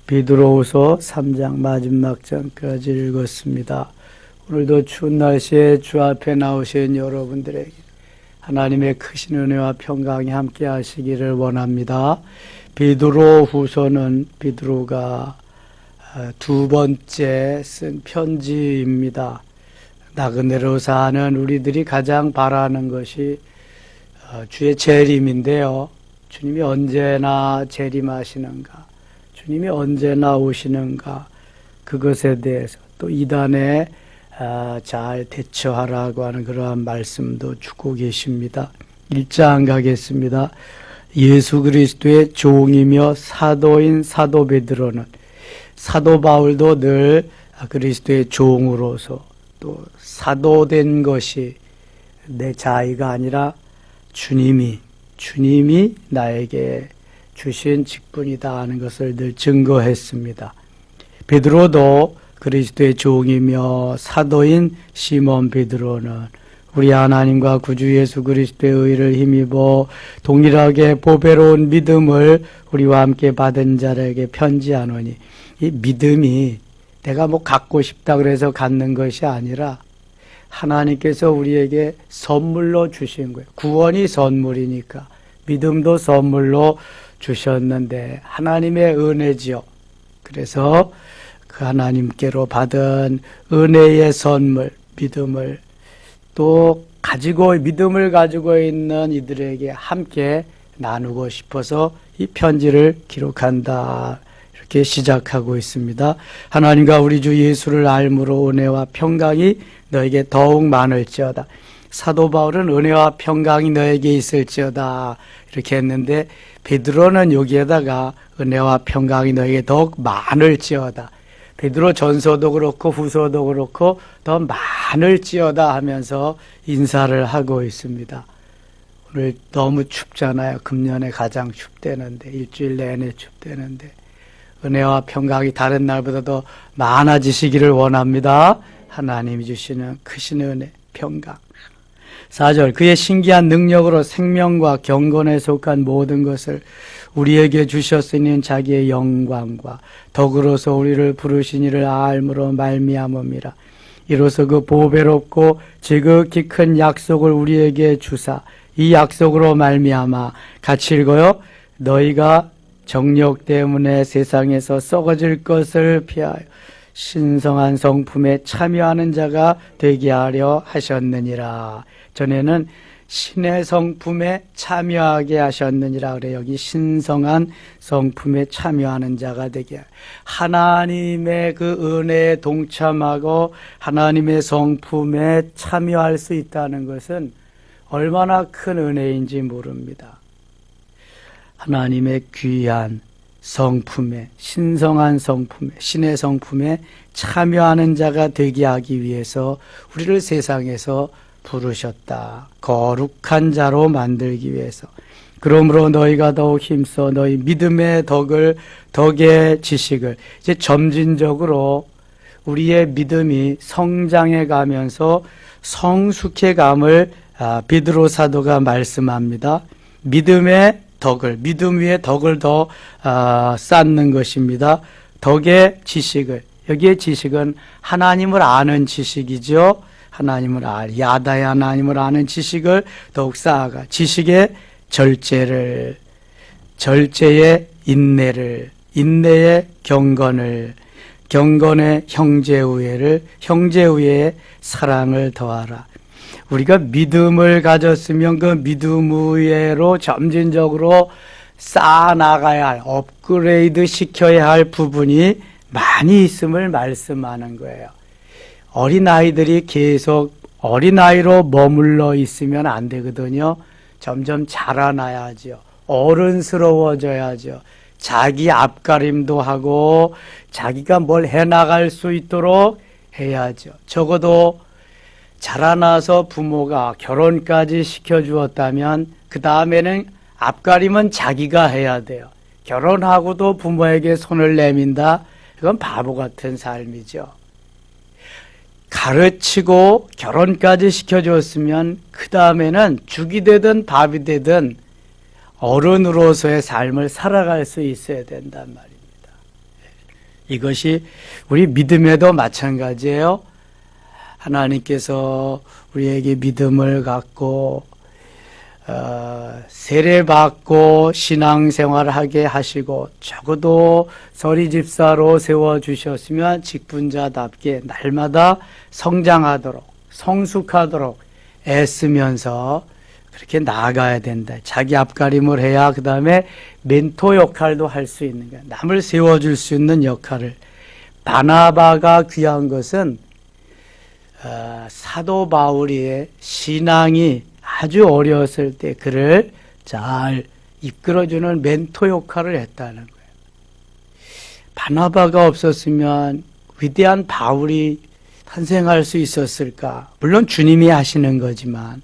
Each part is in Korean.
베드로후서 3장 마지막 장까지 읽었습니다. 오늘도 추운 날씨에 주 앞에 나오신 여러분들에게 하나님의 크신 은혜와 평강이 함께 하시기를 원합니다. 베드로후서는 베드로가 두 번째 쓴 편지입니다. 나그네로 사는 우리들이 가장 바라는 것이 주의 재림인데요. 주님이 언제나 재림하시는가, 주님이 언제나 오시는가, 그것에 대해서 또 이단에 잘 대처하라고 하는 그러한 말씀도 주고 계십니다. 1장 가겠습니다. 예수 그리스도의 종이며 사도인 사도 베드로는, 사도 바울도 늘 그리스도의 종으로서 또 사도된 것이 내 자의가 아니라 주님이 나에게 주신 직분이다 하는 것을 늘 증거했습니다. 베드로도 그리스도의 종이며 사도인 시몬 베드로는 우리 하나님과 구주 예수 그리스도의 의를 힘입어 동일하게 보배로운 믿음을 우리와 함께 받은 자에게 편지하노니, 이 믿음이 내가 갖고 싶다 그래서 갖는 것이 아니라 하나님께서 우리에게 선물로 주신 거예요. 구원이 선물이니까 믿음도 선물로 주셨는데 하나님의 은혜지요. 그래서 그 하나님께로 받은 은혜의 선물, 믿음을 또 믿음을 가지고 있는 이들에게 함께 나누고 싶어서 이 편지를 기록한다, 이렇게 시작하고 있습니다. 하나님과 우리 주 예수를 알므로 은혜와 평강이 너에게 더욱 많을지어다. 사도 바울은 은혜와 평강이 너에게 있을지어다 이렇게 했는데, 베드로는 여기에다가 은혜와 평강이 너에게 더욱 많을지어다. 베드로 전서도 그렇고 후서도 그렇고 더 많을지어다 하면서 인사를 하고 있습니다. 오늘 너무 춥잖아요. 금년에 가장 춥대는데, 일주일 내내 춥대는데 은혜와 평강이 다른 날보다 더 많아지시기를 원합니다. 하나님이 주시는 크신 은혜, 평강. 4절, 그의 신기한 능력으로 생명과 경건에 속한 모든 것을 우리에게 주셨으니 자기의 영광과 덕으로서 우리를 부르신 이를 알므로 말미암음이라. 이로써 그 보배롭고 지극히 큰 약속을 우리에게 주사, 이 약속으로 말미암아, 같이 읽어요. 너희가 정욕 때문에 세상에서 썩어질 것을 피하여 신성한 성품에 참여하는 자가 되게 하려 하셨느니라. 전에는 신의 성품에 참여하게 하셨느니라 그래요. 여기 신성한 성품에 참여하는 자가 되게, 하나님의 그 은혜에 동참하고 하나님의 성품에 참여할 수 있다는 것은 얼마나 큰 은혜인지 모릅니다. 하나님의 귀한 성품에, 신성한 성품에, 신의 성품에 참여하는 자가 되게 하기 위해서 우리를 세상에서 부르셨다. 거룩한 자로 만들기 위해서. 그러므로 너희가 더욱 힘써 너희 믿음의 덕의 지식을, 이제 점진적으로 우리의 믿음이 성장해 가면서 성숙해 감을 베드로 사도가 말씀합니다. 믿음의 덕을, 믿음 위에 덕을 더 쌓는 것입니다. 덕의 지식을, 여기에 지식은 하나님을 아는 지식이죠. 야다의 하나님을 아는 지식을 더욱 쌓아가, 지식의 절제를, 절제의 인내를, 인내의 경건을, 경건의 형제우애를, 형제우애의 사랑을 더하라. 우리가 믿음을 가졌으면 그 믿음 우애로 점진적으로 쌓아나가야 할, 업그레이드 시켜야 할 부분이 많이 있음을 말씀하는 거예요. 어린아이들이 계속 어린아이로 머물러 있으면 안 되거든요. 점점 자라나야죠. 어른스러워져야죠. 자기 앞가림도 하고 자기가 뭘 해나갈 수 있도록 해야죠. 적어도 자라나서 부모가 결혼까지 시켜주었다면 그 다음에는 앞가림은 자기가 해야 돼요. 결혼하고도 부모에게 손을 내민다? 이건 바보 같은 삶이죠. 가르치고 결혼까지 시켜줬으면 그 다음에는 죽이 되든 밥이 되든 어른으로서의 삶을 살아갈 수 있어야 된단 말입니다. 이것이 우리 믿음에도 마찬가지예요. 하나님께서 우리에게 믿음을 갖고 세례받고 신앙생활을 하게 하시고 적어도 서리집사로 세워주셨으면 직분자답게 날마다 성장하도록 성숙하도록 애쓰면서 그렇게 나아가야 된다. 자기 앞가림을 해야 그 다음에 멘토 역할도 할 수 있는 거야. 남을 세워줄 수 있는 역할을. 바나바가 귀한 것은 사도 바울의 신앙이 아주 어렸을 때 그를 잘 이끌어주는 멘토 역할을 했다는 거예요. 바나바가 없었으면 위대한 바울이 탄생할 수 있었을까? 물론 주님이 하시는 거지만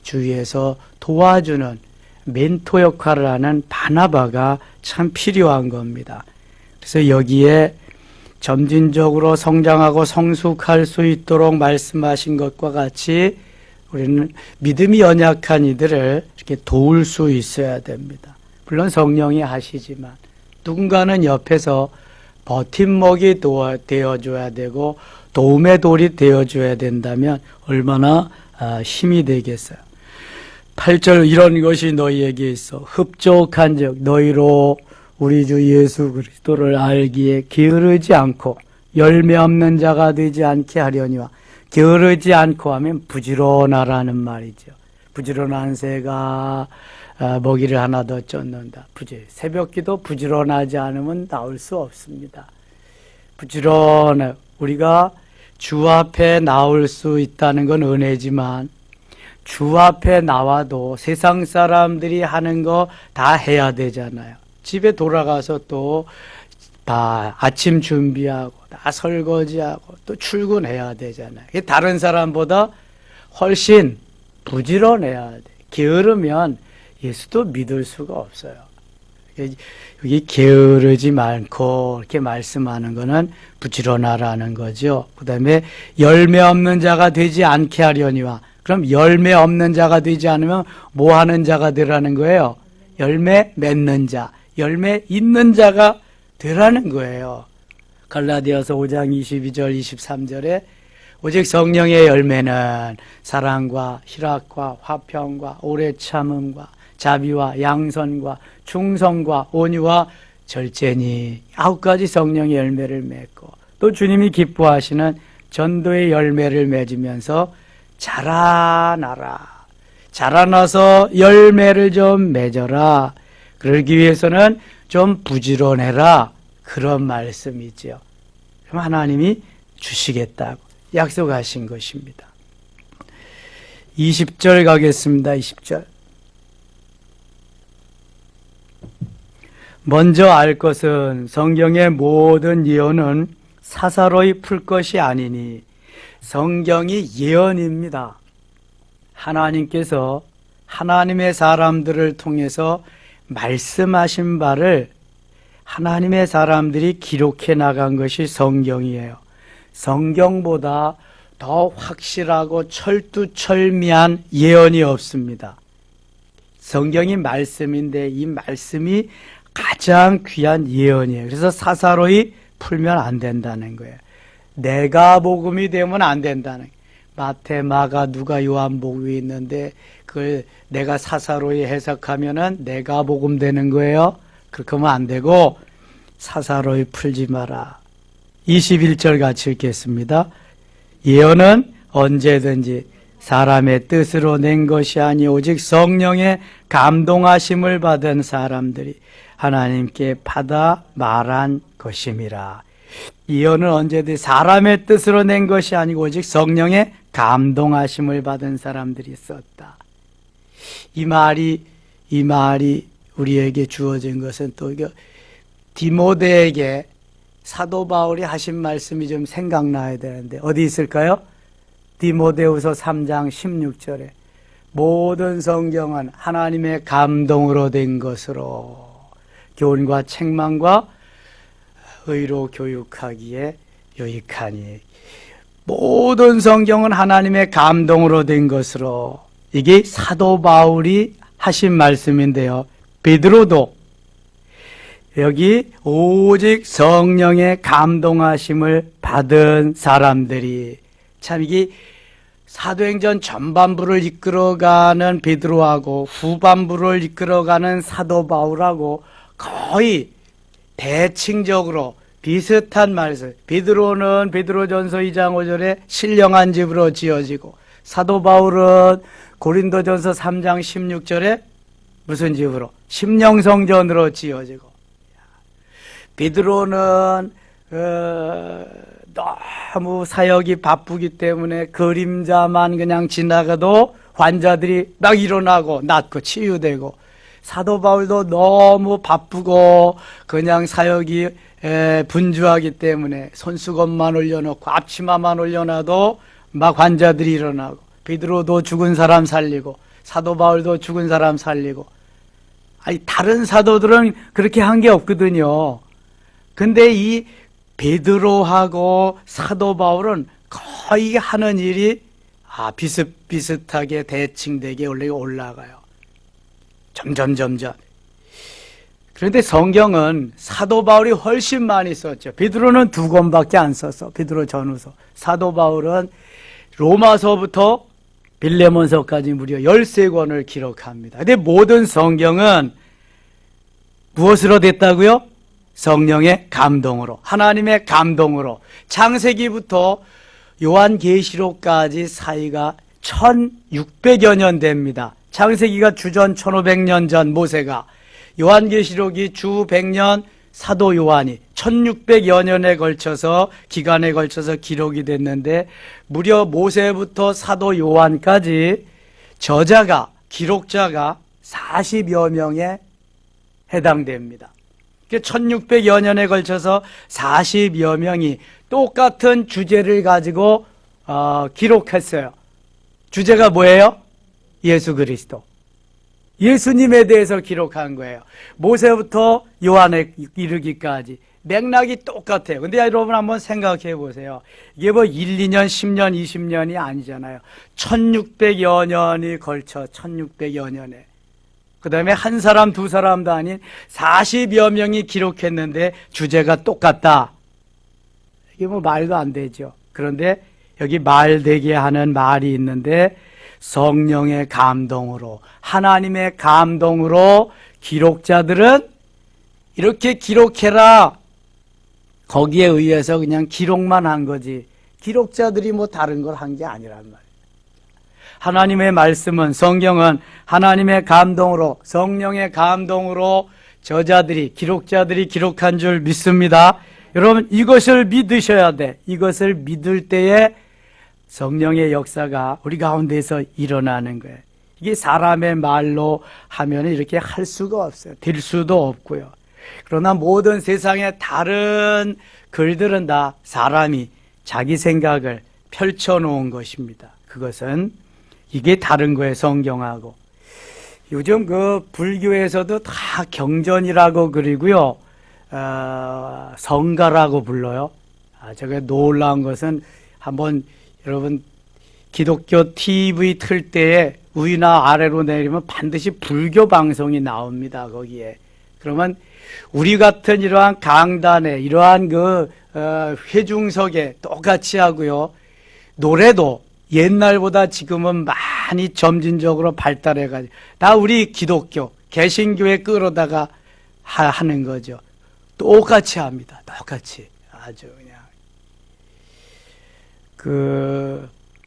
주위에서 도와주는 멘토 역할을 하는 바나바가 참 필요한 겁니다. 그래서 여기에 점진적으로 성장하고 성숙할 수 있도록 말씀하신 것과 같이 우리는 믿음이 연약한 이들을 이렇게 도울 수 있어야 됩니다. 물론 성령이 하시지만 누군가는 옆에서 버팀목이 되어줘야 되고 도움의 돌이 되어줘야 된다면 얼마나 힘이 되겠어요. 8절 이런 것이 너희에게 있어 흡족한 적 너희로 우리 주 예수 그리스도를 알기에 게으르지 않고 열매 없는 자가 되지 않게 하려니와 게으르지 않고 하면 부지런하라는 말이죠. 부지런한 새가 먹이를 하나 더 쫓는다. 새벽기도 부지런하지 않으면 나올 수 없습니다. 부지런해. 우리가 주 앞에 나올 수 있다는 건 은혜지만 주 앞에 나와도 세상 사람들이 하는 거 다 해야 되잖아요. 집에 돌아가서 또 아침 준비하고 다 설거지하고 또 출근해야 되잖아요. 다른 사람보다 훨씬 부지런해야 돼. 게으르면 예수도 믿을 수가 없어요. 여기 게으르지 않고 이렇게 말씀하는 거는 부지런하라는 거죠. 그 다음에 열매 없는 자가 되지 않게 하려니와 그럼 열매 없는 자가 되지 않으면 뭐 하는 자가 되라는 거예요? 열매 맺는 자, 열매 있는 자가 되라는 거예요. 갈라디아서 5장 22절 23절에 오직 성령의 열매는 사랑과 희락과 화평과 오래 참음과 자비와 양선과 충성과 온유와 절제니 9가지 성령의 열매를 맺고 또 주님이 기뻐하시는 전도의 열매를 맺으면서 자라나라. 자라나서 열매를 좀 맺어라. 그러기 위해서는 좀 부지런해라. 그런 말씀이죠. 그럼 하나님이 주시겠다고 약속하신 것입니다. 20절 가겠습니다. 20절. 먼저 알 것은 성경의 모든 예언은 사사로이 풀 것이 아니니 성경이 예언입니다. 하나님께서 하나님의 사람들을 통해서 말씀하신 바를 하나님의 사람들이 기록해 나간 것이 성경이에요. 성경보다 더 확실하고 철두철미한 예언이 없습니다. 성경이 말씀인데 이 말씀이 가장 귀한 예언이에요. 그래서 사사로이 풀면 안 된다는 거예요. 내가 복음이 되면 안 된다는 거예요. 마태, 마가, 누가, 요한복음이 있는데 그걸 내가 사사로이 해석하면은 내가 복음 되는 거예요. 그렇게 하면 안 되고 사사로이 풀지 마라. 21절 같이 읽겠습니다. 예언은 언제든지 사람의 뜻으로 낸 것이 아니 오직 성령의 감동하심을 받은 사람들이 하나님께 받아 말한 것임이라. 예언은 언제든지 사람의 뜻으로 낸 것이 아니고 오직 성령의 감동하심을 받은 사람들이 썼다. 이 말이 우리에게 주어진 것은 또 디모데에게 사도 바울이 하신 말씀이 좀 생각나야 되는데 어디 있을까요? 디모데후서 3장 16절에 모든 성경은 하나님의 감동으로 된 것으로 교훈과 책망과 의로 교육하기에 유익하니 모든 성경은 하나님의 감동으로 된 것으로 이게 사도 바울이 하신 말씀인데요. 베드로도 여기 오직 성령의 감동하심을 받은 사람들이, 참 이게 사도행전 전반부를 이끌어가는 베드로하고 후반부를 이끌어가는 사도 바울하고 거의 대칭적으로 비슷한 말씀. 베드로는 베드로전서 2장 5절에 신령한 집으로 지어지고, 사도 바울은 고린도전서 3장 16절에 무슨 집으로? 심령성전으로 지어지고. 베드로는 너무 사역이 바쁘기 때문에 그림자만 그냥 지나가도 환자들이 막 일어나고 낫고 치유되고, 사도 바울도 너무 바쁘고 그냥 사역이 분주하기 때문에 손수건만 올려놓고 앞치마만 올려놔도 막 환자들이 일어나고, 베드로도 죽은 사람 살리고 사도 바울도 죽은 사람 살리고. 아니, 다른 사도들은 그렇게 한 게 없거든요. 근데 이 베드로하고 사도 바울은 거의 하는 일이 비슷비슷하게 대칭되게 올라가요. 점점. 그런데 성경은 사도 바울이 훨씬 많이 썼죠. 베드로는 2권밖에 안 썼어. 베드로 전후서. 사도 바울은 로마서부터 빌레몬서까지 무려 13권을 기록합니다. 근데 모든 성경은 무엇으로 됐다고요? 성령의 감동으로, 하나님의 감동으로. 창세기부터 요한계시록까지 사이가 1600여 년 됩니다. 창세기가 주전 1500년 전 모세가, 요한계시록이 주 100년 사도 요한이 1600여 년에 걸쳐서, 기간에 걸쳐서 기록이 됐는데, 무려 모세부터 사도 요한까지 저자가, 기록자가 40여 명에 해당됩니다. 1600여 년에 걸쳐서 40여 명이 똑같은 주제를 가지고 기록했어요. 주제가 뭐예요? 예수 그리스도. 예수님에 대해서 기록한 거예요. 모세부터 요한에 이르기까지 맥락이 똑같아요. 근데 여러분 한번 생각해 보세요. 이게 뭐 1, 2년, 10년, 20년이 아니잖아요. 1600여 년이 걸쳐, 1600여 년에. 그 다음에 한 사람, 두 사람도 아닌 40여 명이 기록했는데 주제가 똑같다. 이게 뭐 말도 안 되죠. 그런데 여기 말되게 하는 말이 있는데, 성령의 감동으로, 하나님의 감동으로 기록자들은 이렇게 기록해라, 거기에 의해서 그냥 기록만 한 거지, 기록자들이 뭐 다른 걸 한 게 아니란 말이에요. 하나님의 말씀은, 성경은 하나님의 감동으로, 성령의 감동으로 저자들이, 기록자들이 기록한 줄 믿습니다. 여러분, 이것을 믿으셔야 돼. 이것을 믿을 때에 성령의 역사가 우리 가운데서 일어나는 거예요. 이게 사람의 말로 하면 이렇게 할 수가 없어요. 될 수도 없고요. 그러나 모든 세상의 다른 글들은 다 사람이 자기 생각을 펼쳐놓은 것입니다. 그것은 이게 다른 거예요, 성경하고. 요즘 그 불교에서도 다 경전이라고 그리고요, 성가라고 불러요. 저게 놀라운 것은, 한번 여러분 기독교 TV 틀 때에 위나 아래로 내리면 반드시 불교 방송이 나옵니다, 거기에. 그러면 우리 같은 이러한 강단에, 이러한 회중석에 똑같이 하고요, 노래도 옛날보다 지금은 많이 점진적으로 발달해가지고 다 우리 기독교 개신교에 끌어다가 하는 거죠. 똑같이 합니다. 똑같이. 아주 그냥.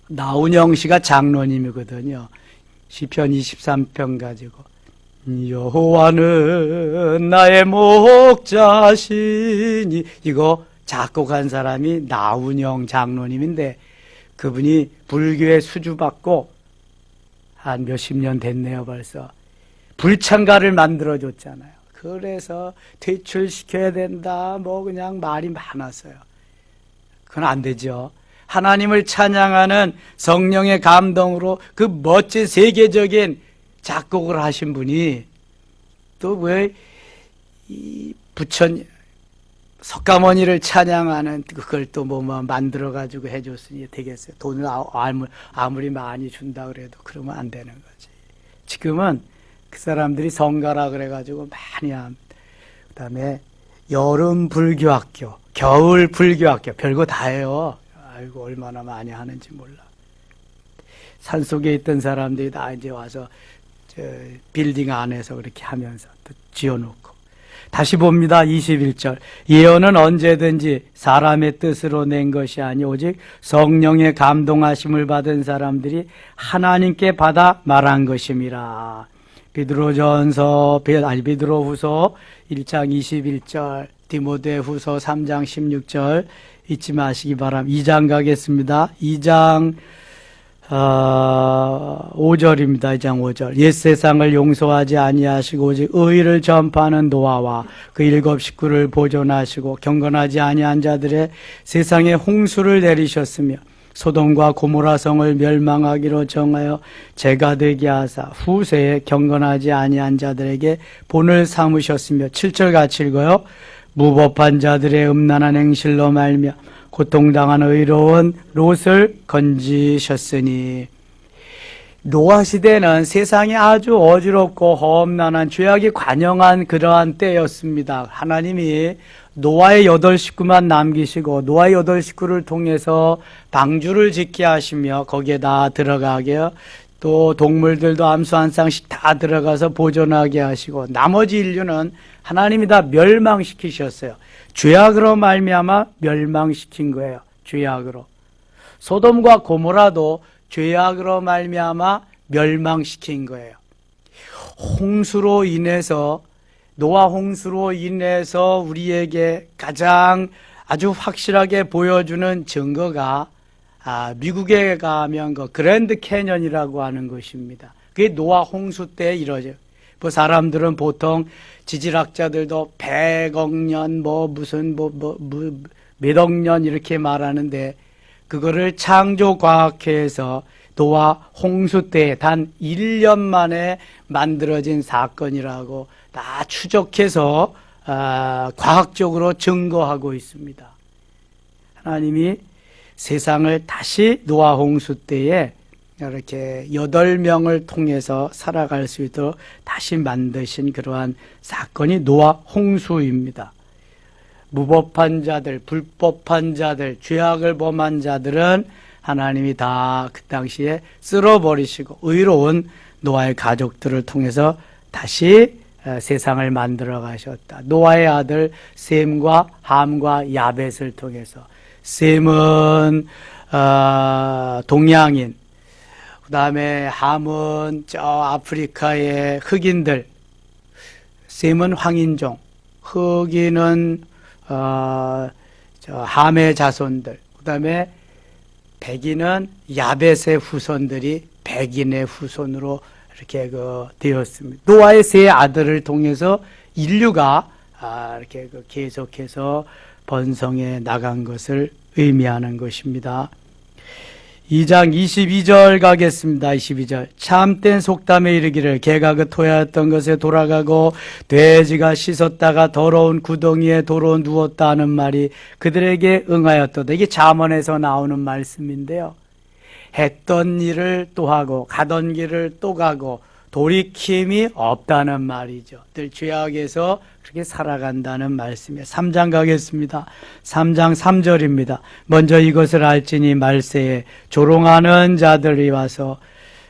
나운영 씨가 장로님이거든요. 시편 23편 가지고, 여호와는 나의 목자시니, 이거 작곡한 사람이 나운영 장로님인데, 그분이 불교에 수주받고 한 몇십 년 됐네요, 벌써. 불창가를 만들어줬잖아요. 그래서 퇴출시켜야 된다, 뭐 그냥 말이 많았어요. 그건 안 되죠. 하나님을 찬양하는 성령의 감동으로 그 멋진 세계적인 작곡을 하신 분이 또 왜 이 부처님, 석가모니를 찬양하는 그걸 또 뭐 만들어가지고 해줬으니 되겠어요. 돈을 아무리 많이 준다 그래도 그러면 안 되는 거지. 지금은 그 사람들이 성가라 그래가지고 많이 합니다. 그다음에 여름 불교학교, 겨울 불교학교, 별거 다 해요. 아이고, 얼마나 많이 하는지 몰라. 산속에 있던 사람들이 다 이제 와서 저 빌딩 안에서 그렇게 하면서 또 지어놓고. 다시 봅니다. 21절. 예언은 언제든지 사람의 뜻으로 낸 것이 아니 오직 성령의 감동하심을 받은 사람들이 하나님께 받아 말한 것임이라. 베드로후서 1장 21절, 디모데후서 3장 16절 잊지 마시기 바랍니다. 2장 가겠습니다. 2장 5절입니다. 2장 5절. 옛 세상을 용서하지 아니하시고 오직 의를 전파하는 노아와 그 7 식구를 보존하시고 경건하지 아니한 자들의 세상에 홍수를 내리셨으며 소돔과 고모라 성을 멸망하기로 정하여 재가 되게 하사 후세에 경건하지 아니한 자들에게 본을 삼으셨으며 7절 같이 읽어요. 무법한 자들의 음란한 행실로 말며 고통당한 의로운 롯을 건지셨으니. 노아 시대는 세상이 아주 어지럽고 험난한 죄악이 관영한 그러한 때였습니다. 하나님이 노아의 8 식구만 남기시고 노아의 8 식구를 통해서 방주를 짓게 하시며 거기에다 들어가게, 또 동물들도 암수 한 쌍씩 다 들어가서 보존하게 하시고 나머지 인류는 하나님이 다 멸망시키셨어요. 죄악으로 말미암아 멸망시킨 거예요. 죄악으로. 소돔과 고모라도 죄악으로 말미암아 멸망시킨 거예요. 홍수로 인해서, 노아 홍수로 인해서 우리에게 가장 아주 확실하게 보여주는 증거가 미국에 가면 그 그랜드 캐년이라고 하는 것입니다. 그게 노아 홍수 때 이루어져요. 뭐 사람들은 보통 지질학자들도 100억 년 몇억 년 이렇게 말하는데 그거를 창조과학회에서 노아 홍수 때 단 1년 만에 만들어진 사건이라고 다 추적해서 과학적으로 증거하고 있습니다. 하나님이 세상을 다시 노아 홍수 때에 이렇게 8명을 통해서 살아갈 수 있도록 다시 만드신 그러한 사건이 노아 홍수입니다. 무법한 자들, 불법한 자들, 죄악을 범한 자들은 하나님이 다 그 당시에 쓸어버리시고 의로운 노아의 가족들을 통해서 다시 세상을 만들어 가셨다. 노아의 아들 셈과 함과 야벳을 통해서. 셈은 동양인, 그 다음에 함은 저 아프리카의 흑인들, 셈은 황인종, 흑인은 저 함의 자손들, 그 다음에 백인은 야벳의 후손들이 백인의 후손으로 이렇게 되었습니다. 노아의 세 아들을 통해서 인류가 이렇게 계속해서 번성해 나간 것을 의미하는 것입니다. 2장 22절 가겠습니다. 22절. 참된 속담에 이르기를 개가 그 토야였던 것에 돌아가고 돼지가 씻었다가 더러운 구덩이에 도로 누웠다 하는 말이 그들에게 응하였도다. 이게 잠언에서 나오는 말씀인데요. 했던 일을 또 하고 가던 길을 또 가고 돌이킴이 없다는 말이죠. 늘 죄악에서 그렇게 살아간다는 말씀이에요. 3장 가겠습니다. 3장 3절입니다. 먼저 이것을 알지니 말세에 조롱하는 자들이 와서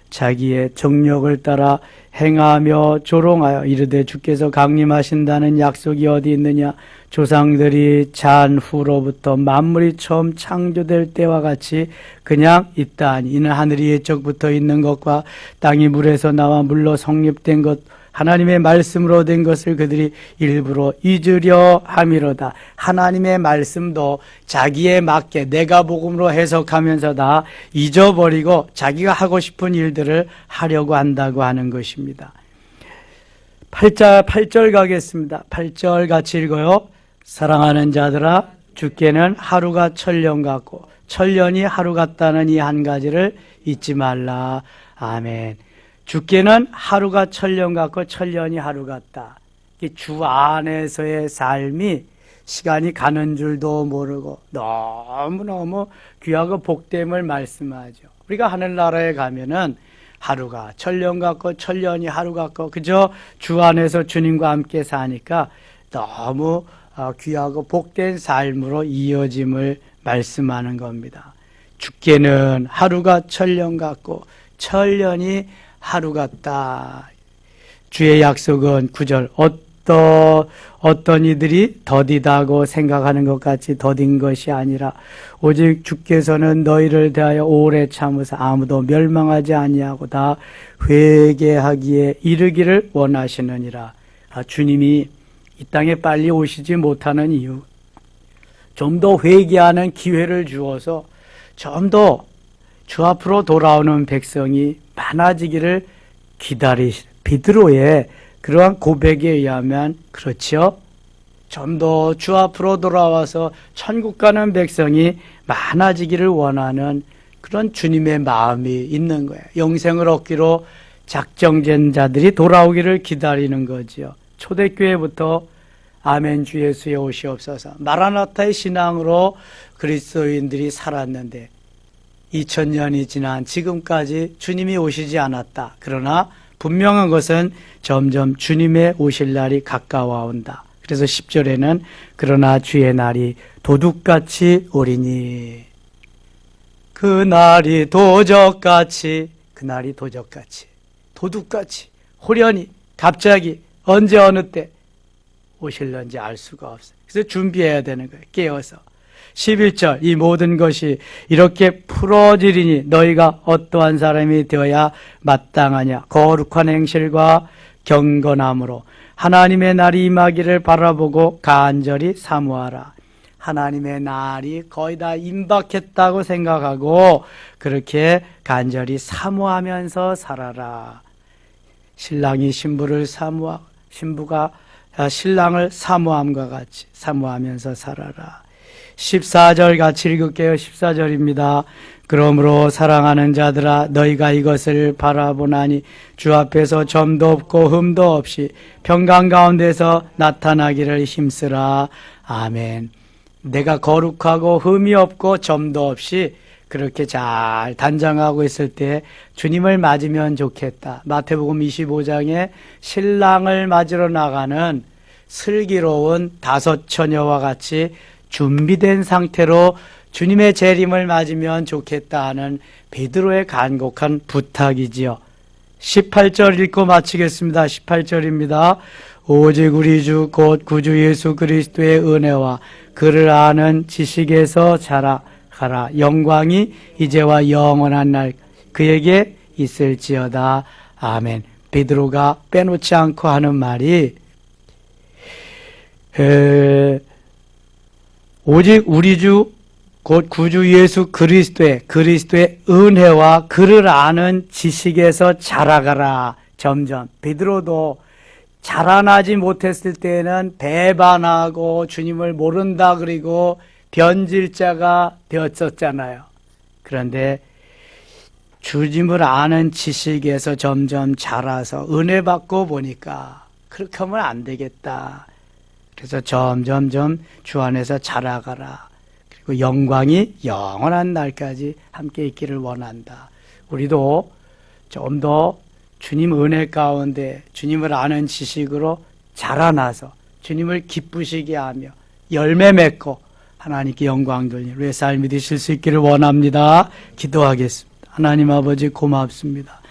자기의 정욕을 따라 행하며 조롱하여 이르되 주께서 강림하신다는 약속이 어디 있느냐. 조상들이 잔 후로부터 만물이 처음 창조될 때와 같이 그냥 있다 하니 이는 하늘이 옛적부터 있는 것과 땅이 물에서 나와 물로 성립된 것 하나님의 말씀으로 된 것을 그들이 일부러 잊으려 함이로다. 하나님의 말씀도 자기에 맞게 내가 복음으로 해석하면서 다 잊어버리고 자기가 하고 싶은 일들을 하려고 한다고 하는 것입니다. 8절 가겠습니다. 8절 같이 읽어요. 사랑하는 자들아 주께는 하루가 천년 같고 천년이 하루 같다는 이 한 가지를 잊지 말라. 아멘. 주께는 하루가 천년 같고 천년이 하루 같다. 주 안에서의 삶이 시간이 가는 줄도 모르고 너무너무 귀하고 복됨을 말씀하죠. 우리가 하늘나라에 가면은 하루가 천년 같고 천년이 하루 같고 그저 주 안에서 주님과 함께 사니까 너무 귀하고 복된 삶으로 이어짐을 말씀하는 겁니다. 죽게는 하루가 천년 같고 천년이 하루 같다. 주의 약속은 9절 어떤 이들이 더디다고 생각하는 것 같이 더딘 것이 아니라 오직 주께서는 너희를 대하여 오래 참으사 아무도 멸망하지 아니하고 다 회개하기에 이르기를 원하시느니라. 주님이 이 땅에 빨리 오시지 못하는 이유, 좀 더 회개하는 기회를 주어서 좀 더 주 앞으로 돌아오는 백성이 많아지기를 기다리시. 베드로의 그러한 고백에 의하면 그렇죠. 좀 더 주 앞으로 돌아와서 천국 가는 백성이 많아지기를 원하는 그런 주님의 마음이 있는 거예요. 영생을 얻기로 작정된 자들이 돌아오기를 기다리는 거지요. 초대교회부터 아멘 주 예수의 오시옵소서 마라나타의 신앙으로 그리스도인들이 살았는데 2000년이 지난 지금까지 주님이 오시지 않았다. 그러나 분명한 것은 점점 주님의 오실 날이 가까워온다. 그래서 10절에는 그러나 주의 날이 도둑같이 오리니 그날이 도적같이 도둑같이 호련히 갑자기 언제 어느 때 오실런지 알 수가 없어요. 그래서 준비해야 되는 거예요. 깨어서. 11절 이 모든 것이 이렇게 풀어지리니 너희가 어떠한 사람이 되어야 마땅하냐. 거룩한 행실과 경건함으로 하나님의 날이 임하기를 바라보고 간절히 사모하라. 하나님의 날이 거의 다 임박했다고 생각하고 그렇게 간절히 사모하면서 살아라. 신랑이 신부가 신랑을 사모함과 같이 사모하면서 살아라. 14절 같이 읽을게요. 14절입니다. 그러므로 사랑하는 자들아 너희가 이것을 바라보나니 주 앞에서 점도 없고 흠도 없이 평강 가운데서 나타나기를 힘쓰라. 아멘. 내가 거룩하고 흠이 없고 점도 없이 그렇게 잘 단장하고 있을 때 주님을 맞으면 좋겠다. 마태복음 25장에 신랑을 맞으러 나가는 슬기로운 5 처녀와 같이 준비된 상태로 주님의 재림을 맞으면 좋겠다 하는 베드로의 간곡한 부탁이지요. 18절 읽고 마치겠습니다. 18절입니다. 오직 우리 주 곧 구주 예수 그리스도의 은혜와 그를 아는 지식에서 자라가라. 영광이 이제와 영원한 날 그에게 있을지어다. 아멘. 베드로가 빼놓지 않고 하는 말이 오직 우리 주 곧 구주 예수 그리스도의 은혜와 그를 아는 지식에서 자라가라. 점점 베드로도 자라나지 못했을 때는 배반하고 주님을 모른다 그리고 변질자가 되었었잖아요. 그런데 주님을 아는 지식에서 점점 자라서 은혜 받고 보니까 그렇게 하면 안 되겠다. 그래서 점점점 주 안에서 자라가라. 그리고 영광이 영원한 날까지 함께 있기를 원한다. 우리도 좀 더 주님 은혜 가운데 주님을 아는 지식으로 자라나서 주님을 기쁘시게 하며 열매 맺고 하나님께 영광 돌리는 우리의 삶이 되실 수 있기를 원합니다. 기도하겠습니다. 하나님 아버지 고맙습니다.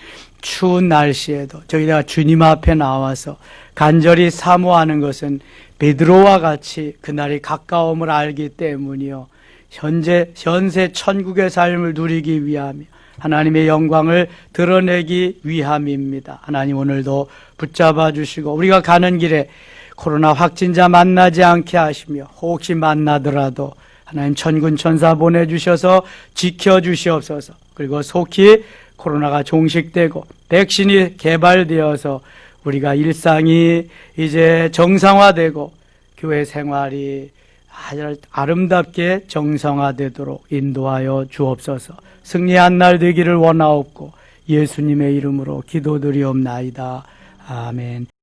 추운 날씨에도 저희가 주님 앞에 나와서 간절히 사모하는 것은 베드로와 같이 그날이 가까움을 알기 때문이요. 현세 천국의 삶을 누리기 위함이요. 하나님의 영광을 드러내기 위함입니다. 하나님 오늘도 붙잡아 주시고 우리가 가는 길에 코로나 확진자 만나지 않게 하시며 혹시 만나더라도 하나님 천군 천사 보내주셔서 지켜주시옵소서. 그리고 속히 코로나가 종식되고 백신이 개발되어서 우리가 일상이 이제 정상화되고 교회 생활이 아주 아름답게 정상화되도록 인도하여 주옵소서. 승리한 날 되기를 원하옵고 예수님의 이름으로 기도드리옵나이다. 아멘.